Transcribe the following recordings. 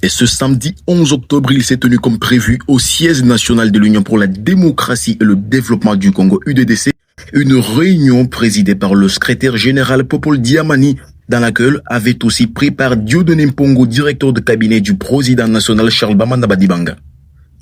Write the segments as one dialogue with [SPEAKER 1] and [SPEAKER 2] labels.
[SPEAKER 1] Et ce samedi 11 octobre, il s'est tenu comme prévu au siège national de l'Union pour la démocratie et le développement du Congo, UDDC, une réunion présidée par le secrétaire général Popol Diamani, dans laquelle avait aussi pris part Dieudonné Mpongo, directeur de cabinet du président national Charles Bamanda Badibanga.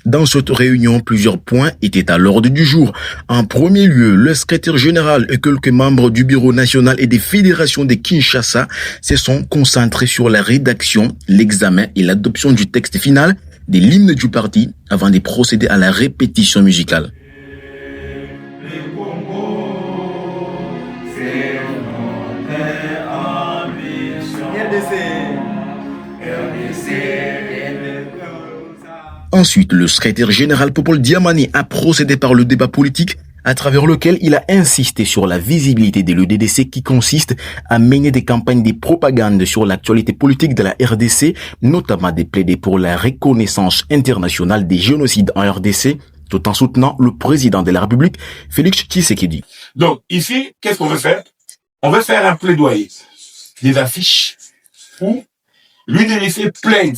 [SPEAKER 1] Dans cette réunion, plusieurs points étaient à l'ordre du jour. En premier lieu, le secrétaire général et quelques membres du bureau national et des fédérations de Kinshasa se sont concentrés sur la rédaction, l'examen et l'adoption du texte final de l'hymne du parti avant de procéder à la répétition musicale. Ensuite, le secrétaire général Popol Diamani a procédé par le débat politique à travers lequel il a insisté sur la visibilité de l'UDDC qui consiste à mener des campagnes de propagande sur l'actualité politique de la RDC, notamment de plaider pour la reconnaissance internationale des génocides en RDC, tout en soutenant le président de la République, Félix Tshisekedi.
[SPEAKER 2] Donc ici, qu'est-ce qu'on veut faire? On veut faire un plaidoyer, des affiches où l'UDDC plaide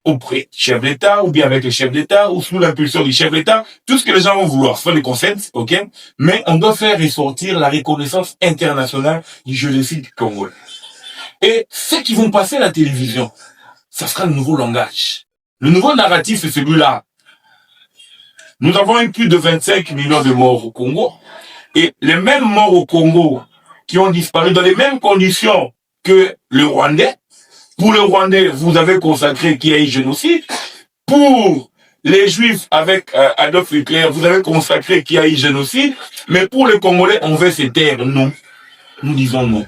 [SPEAKER 2] auprès du chef d'État, ou bien avec le chef d'État, ou sous l'impulsion du chef d'État, tout ce que les gens vont vouloir, soit les consents, ok? Mais on doit faire ressortir la reconnaissance internationale du génocide congolais. Et ceux qui vont passer à la télévision, ça sera le nouveau langage. Le nouveau narratif, c'est celui-là. Nous avons eu plus de 25 millions de morts au Congo, et les mêmes morts au Congo qui ont disparu dans les mêmes conditions que le Rwandais. Pour le Rwandais, vous avez consacré qu'il y a eu génocide. Pour les Juifs avec Adolf Hitler, vous avez consacré qu'il y a eu génocide. Mais pour les Congolais, on veut se taire. Non. Nous disons non.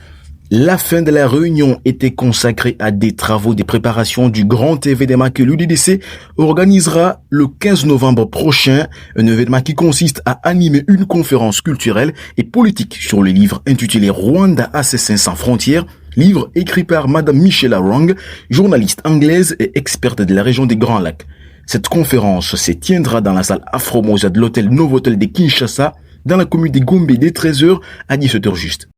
[SPEAKER 1] La fin de la réunion était consacrée à des travaux de préparation du grand événement que l'UDDC organisera le 15 novembre prochain, un événement qui consiste à animer une conférence culturelle et politique sur le livre intitulé Rwanda Assassins sans frontières, livre écrit par Madame Michela Wrong, journaliste anglaise et experte de la région des Grands Lacs. Cette conférence se tiendra dans la salle Afro Moza de l'hôtel Novotel de Kinshasa, dans la commune de Gombe dès 13h à 17h juste.